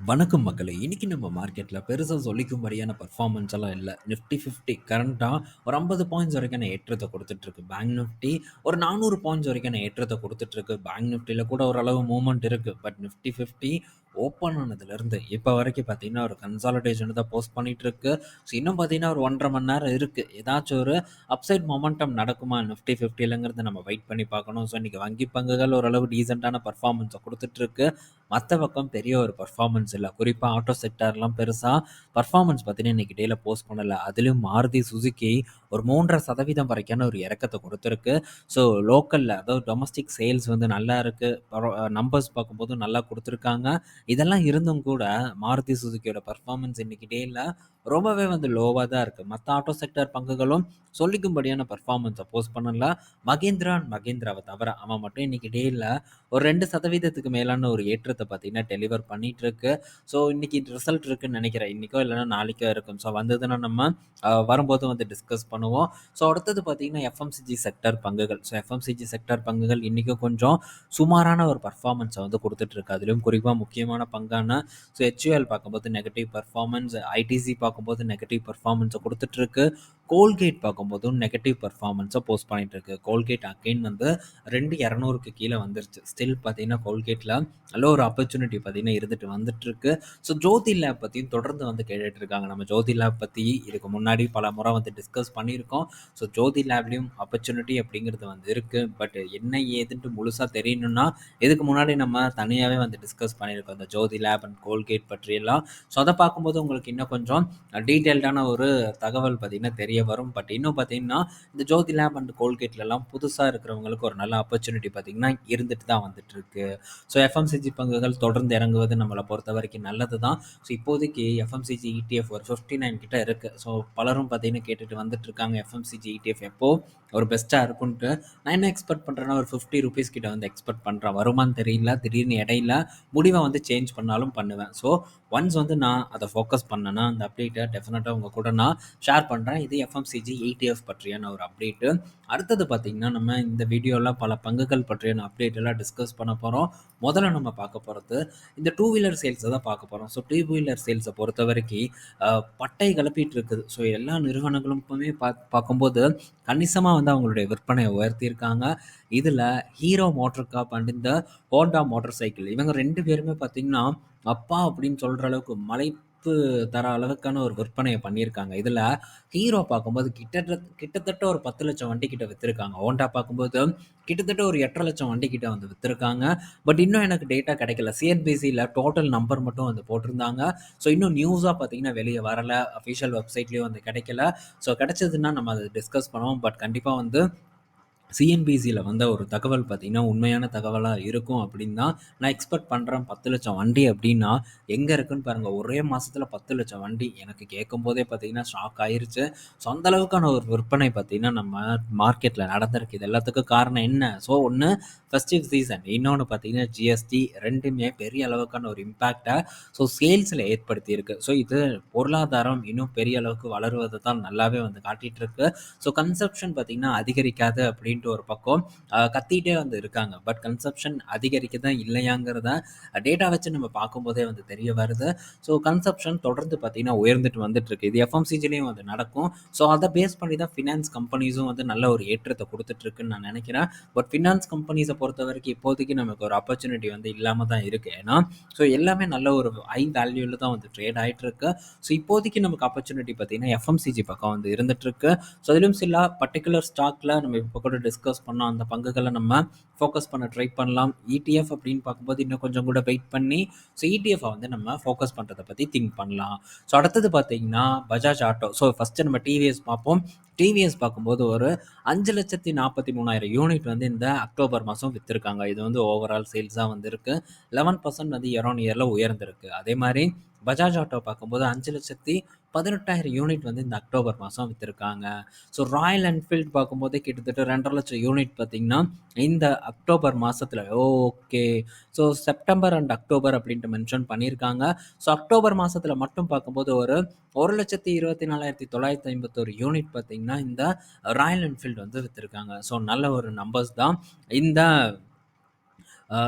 வணக்கம் மக்களே! இன்னைக்கு நம்ம மார்க்கெட்ல பெருசா சொல்லிக்கும்படியான பெர்ஃபார்மன்ஸ் எல்லாம் இல்ல. நிஃப்டி 50 கரண்ட்டா ஒரு 50 பாயிண்ட்ஸ் வரைக்கான ஏற்றத்த குடுத்துட்டுருக்கு. பேங்க் நிஃப்டி ஒரு 400 பாயிண்ட்ஸ் வரைக்கான ஏற்றத்த குடுத்துட்டுருக்கு. பேங்க் நிஃப்டில கூட ஓரளவு மூவ்மெண்ட் இருக்கு. பட் நிஃப்டி 50 ஓப்பன் ஆனதுலருந்து இப்ப வரைக்கும் பார்த்தீங்கன்னா, ஒரு கன்சாலிடேஷன் தான் போஸ்ட் பண்ணிட்டு இருக்கு. ஸோ இன்னும் பார்த்தீங்கன்னா, ஒரு 1 1/2 மணி நேரம் இருக்கு. ஏதாச்சும் ஒரு அப்சைட் மொமெண்டம் நடக்குமா நிஃப்டி 50லங்கிறத நம்ம வெயிட் பண்ணி பார்க்கணும். ஸோ இன்னைக்கு வங்கி பங்குகள் ஓரளவு டீசென்ட்டான பெர்ஃபார்மன்ஸ குடுத்துட்டுருக்கு. மத்த பக்கம் பெரிய ஒரு பெர்ஃபார்மன்ஸ் இல்ல. குறிப்பா ஆட்டோ செக்டார்லாம் பெருசா பெர்ஃபார்மன்ஸ் பார்த்தீங்கன்னா, இன்னைக்கு டேல போஸ்ட் பண்ணல. அதிலும் மாருதி சுசுகி ஒரு 3.5% வரைக்கான ஒரு இறக்கத்த குடுத்திருக்கு. ஸோ லோக்கல்ல அதாவது டொமஸ்டிக் சேல்ஸ் வந்து நல்லா இருக்கு. நம்பர்ஸ் பார்க்கும்போது நல்லா குடுத்துருக்காங்க. இதெல்லாம் இருந்தும் கூட மாருதி சுசுகியோட பெர்ஃபார்மன்ஸ் இன்னைக்கு டேல ரொம்பவே வந்து லோவா தான் இருக்கு. மத்த ஆட்டோ செக்டார் பங்குகளும் சொல்லிக்கும்படியான பெர்ஃபார்மன்ஸ போஸ்ட் பண்ணல. மகேந்திரா அண்ட் மகேந்திராவ தவிர அவன் மட்டும் இன்னைக்கு டேல ஒரு 2% மேலான ஒரு ஏற்றத்த பார்த்தீங்கன்னா, டெலிவர் பண்ணிட்டு இருக்கு. ஸோ இன்னைக்கு ரிசல்ட் இருக்குன்னு நினைக்கிறேன். இன்னைக்கோ இல்லைன்னா நாளைக்கோ இருக்கும். ஸோ வந்ததுன்னா நம்ம வரும்போது வந்து டிஸ்கஸ் பண்ணுவோம். ஸோ அடுத்தது பார்த்தீங்கன்னா, எஃப்எம்சிஜி செக்டார் பங்குகள். ஸோ எஃப்எம்சிஜி செக்டார் பங்குகள் இன்னைக்கும் கொஞ்சம் சுமாரான ஒரு பெர்ஃபார்மன்ஸ வந்து குடுத்துட்டு இருக்கு. அதிலும் குறிப்பா முக்கியமான பங்கான ஸோ ஹெச்யூஎல் பார்க்கும்போது நெகட்டிவ் பெர்ஃபார்மன்ஸ், ஐடிசி பார்க்கும்போது நெகட்டிவ் பெர்ஃபார்மன்ஸ குடுத்துட்டு இருக்கு. கோல்கேட் பார்க்கும்போதும் நெகட்டிவ் பெர்ஃபார்மன்ஸ போஸ்ட் பண்ணிட்டு இருக்கு. கோல்கேட் அகைன் வந்து 2,200க்கு கீழ வந்துருச்சு. ஸ்டில் பார்த்தீங்கன்னா, கோல்கேட்ல நல்ல ஒரு ஆப்பர்ச்சுனிட்டி பார்த்தீங்கன்னா இருந்துட்டு வந்துட்டுருக்கு. ஸோ ஜோதி லேப் பத்தியும் தொடர்ந்து வந்து கேட்டுட்டு இருக்காங்க. நம்ம ஜோதி லேப் பத்தி இதுக்கு முன்னாடி பல முறை வந்து டிஸ்கஸ் பண்ணியிருக்கோம். ஸோ ஜோதி லேப்லயும் ஆப்பர்ச்சுனிட்டி அப்படிங்கிறது வந்து இருக்கு. பட் என்ன ஏதுன்ட்டு முழுசா தெரியணும்னா, இதுக்கு முன்னாடி நம்ம தனியாவே வந்து டிஸ்கஸ் பண்ணியிருக்கோம். இந்த ஜோதி லேப் அண்ட் கோல்கேட் பற்றியெல்லாம். ஸோ அத பார்க்கும்போது உங்களுக்கு இன்னும் கொஞ்சம் டீட்டெயில்டான ஒரு தகவல் பார்த்தீங்கன்னா தெரிய வரும். பட் இன்னும் பார்த்தீங்கன்னா, இந்த ஜோதி லேப் அண்ட் கோல்கேட்லலாம் புதுசா இருக்கிறவங்களுக்கு ஒரு நல்ல ஆப்பர்ச்சுனிட்டி பார்த்தீங்கன்னா இருந்துட்டு தான் வந்துட்டு இருக்கு. ஸோ எஃப்எம்சிஜி பங்குகள் தொடர்ந்து இறங்குவது நம்மள பொறுத்தவரைக்கும் நல்லது தான். ஸோ இப்போதைக்கு எஃப்எம்சிஜி இடிஎஃப் ஒரு 59 கிட்ட இருக்கு. ஸோ பலரும் பார்த்தீங்கன்னா கேட்டுட்டு வந்துட்டு இருக்காங்க. எஃப்எம்சிஜி இடிஎஃப் எப்போ ஒரு பெஸ்ட்டா இருக்குன்ட்டு. நான் என்ன எக்ஸ்பெக்ட் பண்றேன்னா, ஒரு ₹50 கிட்ட வந்து எக்ஸ்பெக்ட் பண்றேன். வருமான்னு தெரியல. திடீர்னு இடையில முடிவ வந்து சேஞ்ச் பண்ணாலும் பண்ணுவேன். ஸோ ஒன்ஸ் வந்து நான் அத ஃபோக்கஸ் பண்ணேன்னா, அந்த அப்டேட்ட டெஃபினட்டா உங்க கூட நான் ஷேர் பண்றேன். இது எஃப்எம்சிஜி இடிஎஃப் பற்றியான ஒரு அப்டேட்டு. அடுத்தது பார்த்தீங்கன்னா, நம்ம இந்த வீடியோல பல பங்குகள் பற்றியான அப்டேட் எல்லாம் டிஸ்கஸ் பண்ண போறோம். முதல்ல நம்ம பார்க்க போறது, இந்த டூ வீலர் சேல்ஸ தான் பார்க்க போறோம். ஸோ டூ வீலர் சேல்ஸ பொறுத்தவரைக்கி பட்டை கிளப்பிட்டு இருக்குது. ஸோ எல்லா நிறுவனங்களுமே பார்க்கும்போது கணிசமா வந்து அவங்களுடைய விற்பனைய உயர்த்தியிருக்காங்க. இதுல ஹீரோ மோட்டார் கார்ப் அண்ட் இந்த ஹோண்டா மோட்டார் சைக்கிள் இவங்க 2 பேருமே பார்த்தீங்கன்னா, அப்பா அப்படின்னு சொல்ற அளவுக்கு மலைப்பு தர அளவுக்கான ஒரு விற்பனைய பண்ணியிருக்காங்க. இதுல ஹீரோ பார்க்கும்போது கிட்டத்தட்ட ஒரு 10,00,000 வண்டி கிட்ட வித்திருக்காங்க. ஹோண்டா பார்க்கும்போது கிட்டத்தட்ட ஒரு 8,50,000 வண்டி கிட்ட வந்து வித்திருக்காங்க. பட் இன்னும் எனக்கு டேட்டா கிடைக்கல. சிஎன்பிசில டோட்டல் நம்பர் மட்டும் வந்து போட்டிருந்தாங்க. ஸோ இன்னும் நியூஸா பார்த்தீங்கன்னா வெளிய வரல. அஃபிஷியல் வெப்சைட்லயும் வந்து கிடைக்கல. ஸோ கிடைச்சதுன்னா நம்ம அத டிஸ்கஸ் பண்ணுவோம். பட் கண்டிப்பா வந்து சிஎன்பிசியில் வந்த ஒரு தகவல் பார்த்தீங்கன்னா உண்மையான தகவலாக இருக்கும் அப்படின்னு தான் நான் எக்ஸ்பெக்ட் பண்ணுறேன். 10,00,000 வண்டி அப்படின்னா எங்கே இருக்குன்னு பாருங்கள். ஒரே மாதத்தில் 10,00,000 வண்டி எனக்கு கேட்கும் போதே பார்த்தீங்கன்னா ஷாக் ஆயிருச்சு. ஸோ அந்த அளவுக்கான ஒரு விற்பனை பார்த்தீங்கன்னா நம்ம மார்க்கெட்டில் நடந்திருக்கு. இது எல்லாத்துக்கும் காரணம் என்ன? ஸோ ஒன்று ஃபெஸ்டிவ் சீசன், இன்னொன்று பார்த்தீங்கன்னா ஜிஎஸ்டி, ரெண்டுமே பெரிய அளவுக்கான ஒரு இம்பேக்டை ஸோ சேல்ஸில் ஏற்படுத்தியிருக்கு. ஸோ இது பொருளாதாரம் இன்னும் பெரிய அளவுக்கு வளருவதை தான் நல்லாவே வந்து காட்டிகிட்டு இருக்கு. ஸோ கன்சப்ஷன் பார்த்தீங்கன்னா அதிகரிக்காது அப்படின்ட்டு ஒரு பக்கம் கத்திட்டே வந்து இருக்காங்க. பட் கன்சப்ஷன் அதிகரிக்குதா இல்லையாங்கிறத டேட்டா வச்சு நம்ம பார்க்கும்போதே வந்து தெரிய வருது. ஸோ கன்சப்ஷன் தொடர்ந்து பார்த்தீங்கன்னா உயர்ந்துட்டு வந்துட்டு இருக்கு. இது எஃப்எம்சிஜிலையும் வந்து நடக்கும். ஸோ அதை பேஸ் பண்ணி தான் ஃபினான்ஸ் கம்பெனிஸும் வந்து நல்ல ஒரு ஏற்றத்தை கொடுத்துட்டு இருக்குன்னு நான் நினைக்கிறேன். பட் ஃபினான்ஸ் கம்பெனிஸை பொறுத்த வரைக்கும் இப்போதைக்கு நமக்கு ஒரு ஆப்பர்ச்சுனிட்டி வந்து இல்லாமல் தான் இருக்கு. ஏன்னா ஸோ எல்லாமே நல்ல ஒரு ஹை வேல்யூல தான் வந்து ட்ரேட் ஆயிட்டு இருக்கு. ஸோ இப்போதைக்கு நமக்கு ஆப்பர்ச்சுனிட்டி பார்த்தீங்கன்னா எஃப்எம்சிஜி பக்கம் வந்து இருந்துட்டு இருக்கு. ஸோ அதிலும் சில பர்டிகுலர் ஸ்டாக்ல நம்ம இப்போ கூட டிஸ்கஸ் பண்ணோம். அந்த பங்குகளை நம்ம ஃபோக்கஸ் பண்ண ட்ரை பண்ணலாம். இடிஎஃப் அப்படின்னு பார்க்கும்போது இன்னும் கொஞ்சம் கூட வெயிட் பண்ணி ஸோ இடிஎஃப் வந்து நம்ம ஃபோக்கஸ் பண்ணுறதை பற்றி திங்க் பண்ணலாம். ஸோ அடுத்தது பார்த்தீங்கன்னா பஜாஜ் ஆட்டோ. ஸோ ஃபஸ்ட்டு நம்ம டிவிஎஸ் பார்ப்போம். டிவிஎஸ் பார்க்கும்போது ஒரு 5,43,000 யூனிட் வந்து இந்த அக்டோபர் மாதம் விற்றுருக்காங்க. இது வந்து ஓவரால் சேல்ஸாக வந்திருக்கு. 11% வந்து இயர் ஆன் இயரில் உயர்ந்திருக்கு. அதே மாதிரி பஜாஜ் ஆட்டோ பார்க்கும்போது 5,18,000 யூனிட் வந்து இந்த அக்டோபர் மாதம் விற்றுருக்காங்க. ஸோ ராயல் என்ஃபீல்டு பார்க்கும்போதே கிட்டத்தட்ட 2,50,000 யூனிட் பார்த்தீங்கன்னா இந்த அக்டோபர் மாதத்தில் okay. So September and October அப்படின்ட்டு மென்ஷன் பண்ணியிருக்காங்க. ஸோ அக்டோபர் மாதத்தில் மட்டும் பார்க்கும்போது ஒரு 1,24,951 யூனிட் பார்த்தீங்கன்னா இந்த ராயல் என்ஃபீல்டு வந்து விற்றுருக்காங்க. ஸோ நல்ல ஒரு நம்பர்ஸ் தான். இந்த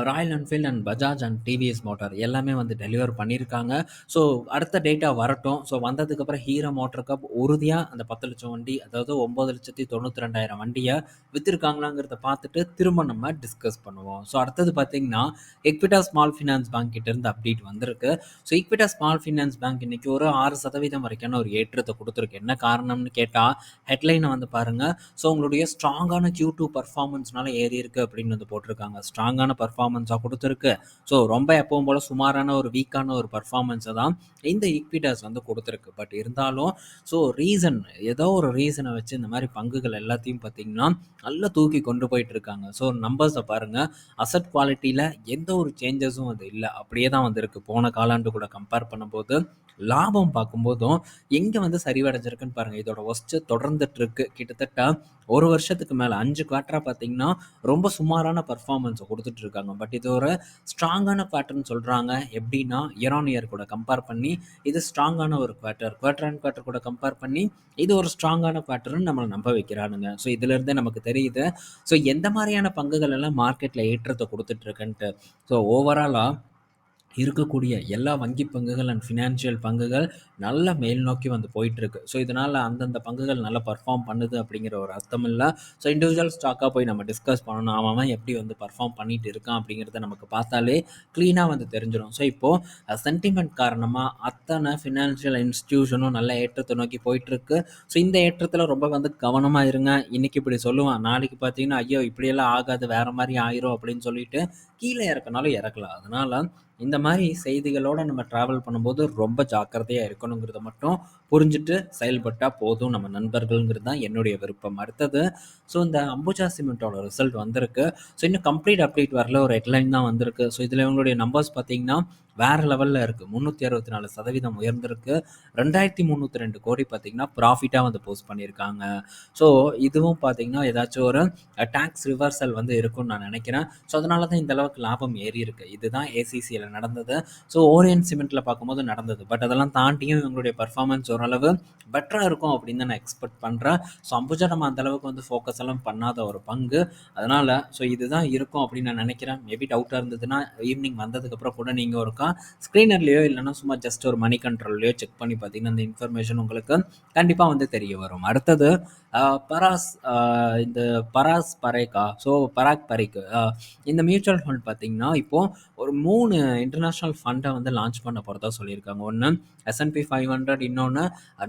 Royal Enfield and Bajaj and TVS motor எல்லாமே வந்து டெலிவர் பண்ணியிருக்காங்க. ஸோ அடுத்த டேட்டா வரட்டும். ஸோ வந்ததுக்கப்புறம் ஹீரோ மோட்டார் கப் உறுதியாக அந்த 10,00,000 வண்டி, அதாவது 9,92,200 வண்டியை விற்றுருக்காங்களாங்கிறத பார்த்துட்டு திரும்ப நம்ம டிஸ்கஸ் பண்ணுவோம். ஸோ அடுத்தது பார்த்தீங்கன்னா எக்விட்டா ஸ்மால் ஃபினான்ஸ் பேங்க் கிட்ட இருந்து அப்டேட் வந்திருக்கு. ஸோ ஈக்விட்டா ஸ்மால் ஃபினான்ஸ் பேங்க் இன்னைக்கு ஒரு 6% வரைக்கான ஒரு ஏற்றத்தை கொடுத்துருக்கு. என்ன காரணம்னு கேட்டால் ஹெட்லைனை வந்து பாருங்கள். ஸோ உங்களுடைய ஸ்ட்ராங்கான Q2 பர்ஃபார்மன்ஸ்னால ஏறி இருக்கு அப்படின்னு வந்து போட்டிருக்காங்க. ஸ்ட்ராங்கான பர்ஃபார்மன்ஸாக கொடுத்துருக்கு. ஸோ ரொம்ப எப்பவும் போல் சுமாரான ஒரு வீக்கான ஒரு பர்ஃபார்மன்ஸை தான் இந்த ஈக்விட்டாஸ் வந்து கொடுத்துருக்கு. பட் இருந்தாலும் ஸோ ரீசன் ஏதோ ஒரு ரீசனை வச்சு இந்த மாதிரி பங்குகள் எல்லாத்தையும் பார்த்தீங்கன்னா நல்லா தூக்கி கொண்டு போயிட்டு இருக்காங்க. ஸோ நம்பர்ஸை பாருங்கள். அசட் குவாலிட்டியில் எந்த ஒரு சேஞ்சஸும் அது இல்லை, அப்படியே தான் வந்திருக்கு. போன காலாண்டு கூட கம்பேர் பண்ணும்போது லாபம் பார்க்கும்போதும் எங்கே வந்து சரிவடைஞ்சிருக்குன்னு பாருங்கள். இதோட ஒஸ்ட்டு தொடர்ந்துட்டு இருக்கு. கிட்டத்தட்ட ஒரு வருஷத்துக்கு மேலே 5 குவார்ட்டராக பார்த்தீங்கன்னா ரொம்ப சுமாரான பர்ஃபார்மன்ஸை கொடுத்துட்டு இருக்காங்க. பட் இது ஒரு ஸ்ட்ராங்கான குவார்ட்டர்னு சொல்கிறாங்க. எப்படின்னா இயர் ஆன் இயர் கூட கம்பேர் பண்ணி இது ஸ்ட்ராங்கான ஒரு குவார்ட்டர் அண்ட் குவார்ட்டர் கூட கம்பேர் பண்ணி இது ஒரு ஸ்ட்ராங்கான குவார்ட்டர்னு நம்மளை நம்ப வைக்கிறானுங்க. ஸோ இதுலேருந்தே நமக்கு தெரியுது ஸோ எந்த மாதிரியான பங்குகள் எல்லாம் மார்க்கெட்டில் ஏற்றத்தை கொடுத்துட்ருக்குன்ட்டு. ஸோ ஓவராலாக இருக்கக்கூடிய எல்லா வங்கி பங்குகள் அண்ட் ஃபினான்ஷியல் பங்குகள் நல்ல மேல் நோக்கி வந்து போயிட்டுருக்கு. ஸோ இதனால் அந்தந்த பங்குகள் நல்லா பர்ஃபார்ம் பண்ணுது அப்படிங்கிற ஒரு அர்த்தம் இல்லை. ஸோ இண்டிவிஜுவல் ஸ்டாக்காக போய் நம்ம டிஸ்கஸ் பண்ணணும். அவன் எப்படி வந்து பர்ஃபார்ம் பண்ணிட்டு இருக்கான் அப்படிங்கிறத நமக்கு பார்த்தாலே க்ளீனாக வந்து தெரிஞ்சிடும். ஸோ இப்போது சென்டிமெண்ட் காரணமாக அத்தனை ஃபினான்ஷியல் இன்ஸ்டிடியூஷனும் நல்ல ஏற்றத்தை நோக்கி போயிட்டுருக்கு. ஸோ இந்த ஏற்றத்தில் ரொம்ப வந்து கவனமாக இருங்க. இன்றைக்கி இப்படி சொல்லுவான், நாளைக்கு பார்த்தீங்கன்னா ஐயோ இப்படியெல்லாம் ஆகாது, வேறு மாதிரி ஆயிரும் அப்படின்னு சொல்லிட்டு கீழே இறக்கினாலும் இறக்கலாம். அதனால் இந்த மாதிரி செய்திகளோடு நம்ம ட்ராவல் பண்ணும்போது ரொம்ப ஜாக்கிரதையாக இருக்கணுங்கிறத மட்டும் புரிஞ்சுட்டு செயல்பட்டால் போதும் நம்ம நண்பர்கள்ங்கிறது தான் என்னுடைய விருப்பம். அடுத்தது ஸோ இந்த அம்புஜா சிமெண்ட்டோட ரிசல்ட் வந்திருக்கு. ஸோ இன்னும் கம்ப்ளீட் அப்டேட் வரல, ஒரு ஹெட்லைன் தான் வந்திருக்கு. ஸோ இதில் இவங்களுடைய நம்பர்ஸ் பார்த்தீங்கன்னா வேறு லெவலில் இருக்குது. 364% உயர்ந்திருக்கு. 2,302 கோடி பார்த்தீங்கன்னா ப்ராஃபிட்டாக வந்து போஸ்ட் பண்ணியிருக்காங்க. ஸோ இதுவும் பார்த்தீங்கன்னா ஏதாச்சும் ஒரு டேக்ஸ் ரிவர்சல் வந்து இருக்கும்னு நான் நினைக்கிறேன். ஸோ அதனால தான் இந்த அளவுக்கு லாபம் ஏறி இருக்கு. இதுதான் ஏசிசியில் நடந்தது. ஸோ ஓரியன்ட் சிமெண்ட்டில் பார்க்கும்போது நடந்தது. பட் அதெல்லாம் தாண்டியும் இவங்களுடைய பர்ஃபார்மன்ஸ் ஓரளவு பெட்டராக இருக்கும் அப்படின்னு தான் நான் எக்ஸ்பெக்ட் பண்ணுறேன். ஸோ அம்புஜா நம்ம அந்தளவுக்கு வந்து ஃபோக்கஸ் எல்லாம் பண்ணாத ஒரு பங்கு. அதனால் ஸோ இதுதான் இருக்கும் அப்படின்னு நான் நினைக்கிறேன். மேபி டவுட்டாக இருந்ததுன்னா ஈவினிங் வந்ததுக்கப்புறம் கூட நீங்கள் ஒருக்கா ஸ்க்ரீனர்லேயோ இல்லைன்னா சும்மா ஜஸ்ட் ஒரு மணி கண்ட்ரோல்லையோ செக் பண்ணி பார்த்தீங்கன்னா அந்த இன்ஃபர்மேஷன் உங்களுக்கு கண்டிப்பாக வந்து தெரிய வரும். அடுத்தது பராஸ் இந்த பராஸ் பரேக்கா ஸோ பராக் பரேக்கு இந்த மியூச்சுவல் ஃபண்ட் பார்த்தீங்கன்னா இப்போது ஒரு 3 இன்டர்நேஷ்னல் ஃபண்டை வந்து லான்ச் பண்ண போகிறதா சொல்லியிருக்காங்க. ஒன்று S&P 500, இன்னொன்று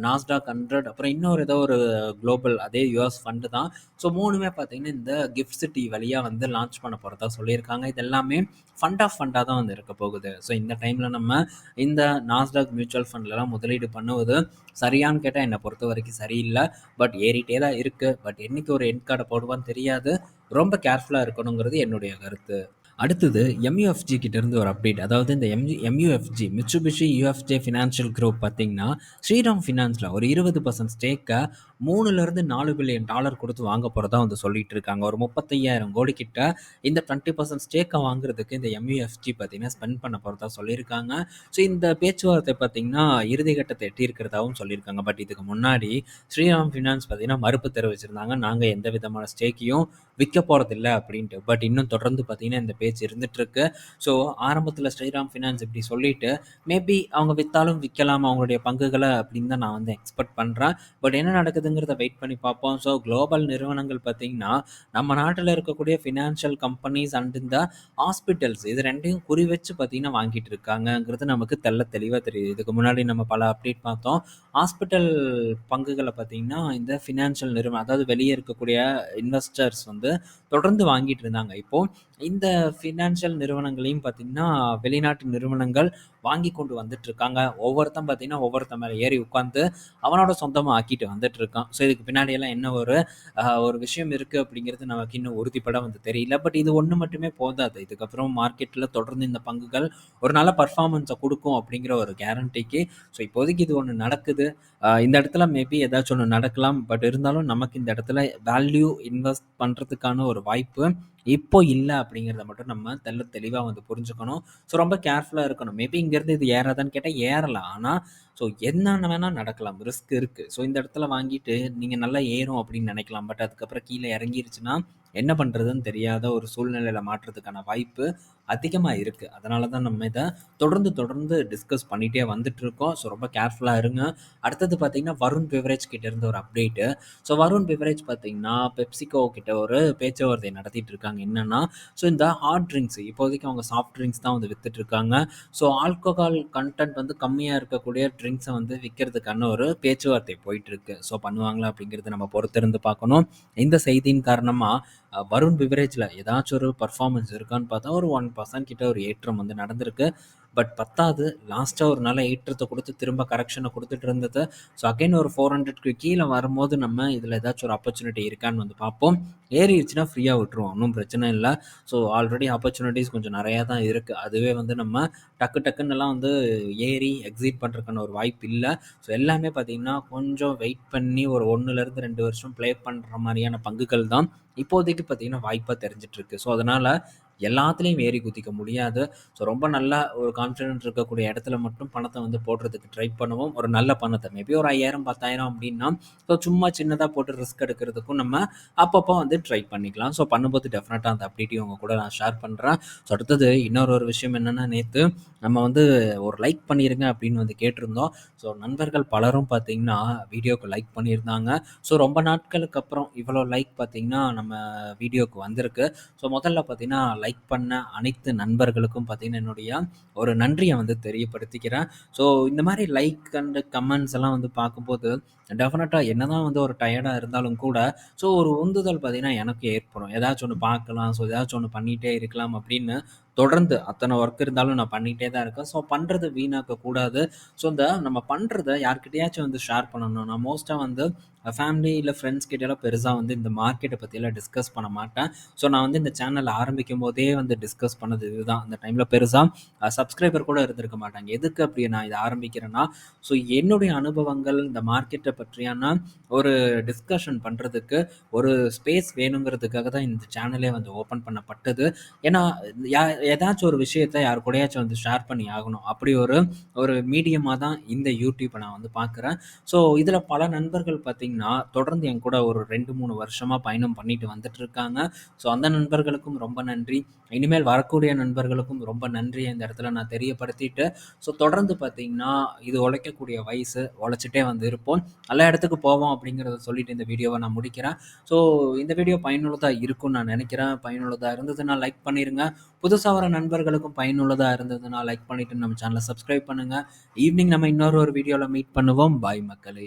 நாஸ்டாக் 100, அப்புறம் இன்னொரு ஏதோ ஒரு குளோபல் அதே யூஎஸ் ஃபண்டு தான். ஸோ 3மே பார்த்தீங்கன்னா இந்த கிஃப்ட் சிட்டி வழியாக வந்து லான்ச் பண்ண போகிறதா சொல்லியிருக்காங்க. இது எல்லாமே ஃபண்டாக தான் வந்து இருக்க போகுது. ஸோ இந்த டைமில் நம்ம இந்த நாஸ்டாக் மியூச்சுவல் ஃபண்ட்லலாம் முதலீடு பண்ணுவது சரியான்னு கேட்டால் என்னை பொறுத்த வரைக்கும் சரியில்லை. பட் ஏறிட்டே தான் இருக்குது. பட் என்றைக்கு ஒரு எண்ட் கார்டை போடுவான்னு தெரியாது. ரொம்ப கேர்ஃபுல்லாக இருக்கணுங்கிறது என்னுடைய கருத்து. அடுத்தது MUFG கிட்டேருந்து ஒரு அப்டேட். அதாவது இந்த MUFG Mitsubishi UFJ financial group பார்த்தீங்கன்னா ஸ்ரீராம் ஃபினான்ஸில் ஒரு 20% ஸ்டேக்கை $3-4 பில்லியன் கொடுத்து வாங்க போகிறதா வந்து சொல்லிட்டு இருக்காங்க. ஒரு 35,000 கோடி கிட்ட இந்த 20% ஸ்டேக்கை வாங்குறதுக்கு இந்த MUFG பார்த்தீங்கன்னா ஸ்பெண்ட் பண்ண போகிறதா சொல்லியிருக்காங்க. ஸோ இந்த பேச்சுவார்த்தை பார்த்தீங்கன்னா இறுதிக்கட்டத்தை எட்டியிருக்கிறதாகவும் சொல்லியிருக்காங்க. பட் இதுக்கு முன்னாடி ஸ்ரீராம் ஃபினான்ஸ் பார்த்தீங்கன்னா மறுப்பு தெரிவிச்சிருந்தாங்க, நாங்கள் எந்த விதமான ஸ்டேக்கையும் விற்க போகிறதில்ல அப்படின்ட்டு. பட் இன்னும் தொடர்ந்து பார்த்தீங்கன்னா இந்த பேச்சு இருந்துகிட்ருக்கு. ஸோ ஆரம்பத்தில் ஸ்ரீராம் ஃபினான்ஸ் இப்படி சொல்லிவிட்டு மேபி அவங்க விற்றாலும் விற்கலாம் அவங்களுடைய பங்குகளை அப்படின்னு தான் நான் வந்து எக்ஸ்பெக்ட் பண்ணுறேன். பட் என்ன நடக்குதுங்கிறத வெயிட் பண்ணி பார்ப்போம். ஸோ குளோபல் நிறுவனங்கள் பார்த்திங்கன்னா நம்ம நாட்டில் இருக்கக்கூடிய ஃபினான்ஷியல் கம்பெனிஸ் அண்ட் இந்த ஹாஸ்பிட்டல்ஸ் இது ரெண்டையும் குறி வச்சு பார்த்திங்கன்னா வாங்கிட்டு இருக்காங்கங்கிறது நமக்கு தெளிவாக தெரியுது. இதுக்கு முன்னாடி நம்ம பல அப்டேட் பார்த்தோம். ஹாஸ்பிட்டல் பங்குகளை பார்த்திங்கன்னா இந்த ஃபினான்ஷியல் நிறுவனம், அதாவது வெளியே இருக்கக்கூடிய இன்வெஸ்டர்ஸ் வந்து தொடர்ந்து வாங்கிட்டு இருந்தாங்க. இப்போது இந்த ஃபினான்ஷியல் நிறுவனங்களையும் பார்த்திங்கன்னா வெளிநாட்டு நிறுவனங்கள் வாங்கி கொண்டு வந்துட்டு இருக்காங்க. ஒவ்வொருத்தன் பார்த்திங்கன்னா ஒவ்வொருத்தன் மேலே ஏறி உட்காந்து அவனோட சொந்தமாக ஆக்கிட்டு வந்துட்டு இருக்கான். ஸோ இதுக்கு பின்னாடியெல்லாம் என்ன ஒரு விஷயம் இருக்குது அப்படிங்கிறது நமக்கு இன்னும் உறுதிப்பட வந்து தெரியல. பட் இது ஒன்று மட்டுமே போதாது. இதுக்கப்புறம் மார்க்கெட்டில் தொடர்ந்து இந்த பங்குகள் ஒரு நல்ல பர்ஃபார்மன்ஸை கொடுக்கும் அப்படிங்கிற ஒரு கேரண்டிக்கு ஸோ இப்போதைக்கு இது ஒன்று நடக்குது. இந்த இடத்துல மேபி ஏதாச்சும் ஒன்று நடக்கலாம். பட் இருந்தாலும் நமக்கு இந்த இடத்துல வேல்யூ இன்வெஸ்ட் பண்ணுறதுக்கான ஒரு வாய்ப்பு இப்போ இல்லை அப்படிங்கிறத மட்டும் நம்ம தெளிவாக வந்து புரிஞ்சுக்கணும். ஸோ ரொம்ப கேர்ஃபுல்லாக இருக்கணும். மேபி இங்கேருந்து இது ஏறாதான்னு கேட்டால் ஏறலாம். ஆனால் ஸோ என்னென்ன வேணால் நடக்கலாம், ரிஸ்க் இருக்குது. ஸோ இந்த இடத்துல வாங்கிட்டு நீங்கள் நல்லா ஏறும் அப்படின்னு நினைக்கலாம். பட் அதுக்கப்புறம் கீழே இறங்கிருச்சுன்னா என்ன பண்ணுறதுன்னு தெரியாத ஒரு சூழ்நிலையில் மாட்டுறதுக்கான வாய்ப்பு அதிகமாக இருக்குது. அதனால தான் நம்ம இதை தொடர்ந்து தொடர்ந்து டிஸ்கஸ் பண்ணிகிட்டே வந்துட்டுருக்கோம். ஸோ ரொம்ப கேர்ஃபுல்லாக இருங்க. அடுத்தது பார்த்தீங்கன்னா வருண் பிவரேஜ் கிட்ட இருந்து ஒரு அப்டேட்டு. ஸோ வருண் பிவரேஜ் பார்த்தீங்கன்னா பெப்சிகோ கிட்ட ஒரு பேச்சுவார்த்தை நடத்திட்டு இருக்காங்க. என்னன்னா, ஸோ இந்த ஹார்ட் ட்ரிங்க்ஸ் இப்போதைக்கு அவங்க சாஃப்ட் ட்ரிங்க்ஸ் தான் வந்து வித்துட்டு இருக்காங்க. ஸோ ஆல்கஹால் கண்டென்ட் வந்து கம்மியாக இருக்கக்கூடிய ட்ரிங்க்ஸை வந்து விற்கிறதுக்கான ஒரு பேச்சுவார்த்தை போயிட்டு இருக்கு. ஸோ பண்ணுவாங்களா அப்படிங்கிறது நம்ம பொறுத்திருந்து பார்க்கணும். இந்த செய்தியின் காரணமாக வருண் பிவரேஜில் ஏதாச்சும் ஒரு பர்ஃபார்மன்ஸ் இருக்கான்னு பார்த்தா ஒரு 1% கிட்ட ஒரு ஏற்றம் வந்து நடந்திருக்கு. பட் பத்தாது, லாஸ்ட்டாக ஒரு நல்ல ஏற்றத்தை கொடுத்து திரும்ப கரெக்ஷனை கொடுத்துட்டு இருந்தது. ஸோ அகைன் ஒரு 400க்கு கீழே வரும்போது நம்ம இதில் ஏதாச்சும் ஒரு ஆப்பர்ச்சுனிட்டி இருக்கான்னு வந்து பார்ப்போம். ஏறிடுச்சுன்னா ஃப்ரீயாக விட்டுருவோம், ஒன்றும் பிரச்சனை இல்லை. ஸோ ஆல்ரெடி ஆப்பர்ச்சுனிட்டிஸ் கொஞ்சம் நிறையா தான் இருக்குது. அதுவே வந்து நம்ம டக்குன்னுலாம் வந்து ஏறி எக்ஸிட் பண்ணுறதுக்கான ஒரு வாய்ப்பு இல்லை. ஸோ எல்லாமே பார்த்திங்கன்னா கொஞ்சம் வெயிட் பண்ணி ஒரு 1லேருந்து 2 வருஷம் ப்ளே பண்ணுற மாதிரியான பங்குகள் தான் இப்போதைக்கு பார்த்திங்கன்னா வாய்ப்பாக தெரிஞ்சிட்ருக்கு. ஸோ அதனால் எல்லாத்துலேயும் ஏறி குதிக்க முடியாது. ஸோ ரொம்ப நல்லா ஒரு கான்ஃபிடென்ட் இருக்கக்கூடிய இடத்துல மட்டும் பணத்தை வந்து போடுறதுக்கு ட்ரை பண்ணுவோம். ஒரு நல்ல பணத்தை மேபி ஒரு 5000 10,000 அப்படின்னா ஸோ சும்மா சின்னதாக போட்டு ரிஸ்க் எடுக்கிறதுக்கும் நம்ம அப்பப்போ வந்து ட்ரை பண்ணிக்கலாம். ஸோ பண்ணும்போது டெஃபினட்டாக அந்த அப்டேட்டையும் உங்கள் கூட நான் ஷேர் பண்ணுறேன். ஸோ அடுத்தது இன்னொரு விஷயம் என்னென்னா, நேற்று நம்ம வந்து ஒரு லைக் பண்ணிடுங்க அப்படின்னு வந்து கேட்டிருந்தோம். ஸோ நண்பர்கள் பலரும் பார்த்திங்கன்னா வீடியோக்கு லைக் பண்ணியிருந்தாங்க. ஸோ ரொம்ப நாட்களுக்கு அப்புறம் இவ்வளோ லைக் பார்த்திங்கன்னா நம்ம வீடியோக்கு வந்திருக்கு. ஸோ முதல்ல பார்த்திங்கன்னா லைக் பண்ண அனைத்து நண்பர்களுக்கும் பார்த்திங்கன்னா என்னுடைய ஒரு நன்றியை வந்து தெரியப்படுத்திக்கிறேன். ஸோ இந்த மாதிரி லைக் அண்ட் கமெண்ட்ஸ் எல்லாம் வந்து பார்க்கும்போது டெஃபினட்டாக என்ன தான் வந்து ஒரு டயர்டாக இருந்தாலும் கூட ஸோ ஒரு உந்துதல் பார்த்திங்கன்னா எனக்கு ஏற்படும். ஏதாச்சும் ஒன்று பார்க்கலாம், ஸோ ஏதாச்சும் ஒன்று பண்ணிகிட்டே இருக்கலாம் அப்படின்னு தொடர்ந்து அத்தனை ஒர்க் இருந்தாலும் நான் பண்ணிகிட்டே தான் இருக்கேன். ஸோ பண்ணுறது வீணாக்கக்கூடாது. ஸோ இந்த நம்ம பண்ணுறத யார்கிட்டயாச்சும் வந்து ஷேர் பண்ணணும். நான் மோஸ்ட்டாக வந்து ஃபேமிலி இல்லை ஃப்ரெண்ட்ஸ் கிட்டலாம் பெருசாக வந்து இந்த மார்க்கெட்டை பற்றியெல்லாம் டிஸ்கஸ் பண்ண மாட்டேன். ஸோ நான் வந்து இந்த சேனல் ஆரம்பிக்கும் போதே வந்து டிஸ்கஸ் பண்ணது இதுதான். அந்த டைமில் பெருசாக சப்ஸ்கிரைபர் கூட இருந்திருக்க மாட்டாங்க. எதுக்கு அப்படி நான் இதை ஆரம்பிக்கிறேன்னா, ஸோ என்னுடைய அனுபவங்கள் இந்த மார்க்கெட்டை பற்றியான ஒரு டிஸ்கஷன் பண்ணுறதுக்கு ஒரு ஸ்பேஸ் வேணுங்கிறதுக்காக தான் இந்த சேனலே வந்து ஓப்பன் பண்ணப்பட்டது. ஏன்னா ஏதாச்சும் ஒரு விஷயத்தை யார் கூடயாச்சும் வந்து ஷேர் பண்ணி ஆகணும். அப்படி ஒரு மீடியமாக தான் இந்த யூடியூப்பை நான் வந்து பார்க்குறேன். ஸோ இதில் பல நண்பர்கள் பார்த்திங்கன்னா தொடர்ந்து என் கூட ஒரு 2-3 வருஷமாக பயணம் பண்ணிட்டு வந்துட்டு இருக்காங்க. ஸோ அந்த நண்பர்களுக்கும் ரொம்ப நன்றி. இனிமேல் வரக்கூடிய நண்பர்களுக்கும் ரொம்ப நன்றி இந்த இடத்துல நான் தெரியப்படுத்திட்டு, ஸோ தொடர்ந்து பார்த்திங்கன்னா இது உழைக்கக்கூடிய வயசு, உழைச்சிட்டே வந்து இருப்போம், நல்ல இடத்துக்கு போவோம் அப்படிங்கிறத சொல்லிட்டு இந்த வீடியோவை நான் முடிக்கிறேன். ஸோ இந்த வீடியோ பயனுள்ளதாக இருக்கும்னு நான் நினைக்கிறேன். பயனுள்ளதாக இருந்ததுன்னா லைக் பண்ணிடுங்க. புதுசாக வர நண்பர்களுக்கும் பயனுள்ளதாக இருந்ததுன்னா லைக் பண்ணிவிட்டு நம்ம சேனலை சப்ஸ்கிரைப் பண்ணுங்கள். ஈவினிங் நம்ம இன்னொரு வீடியோவில் மீட் பண்ணுவோம். பாய் மக்களே.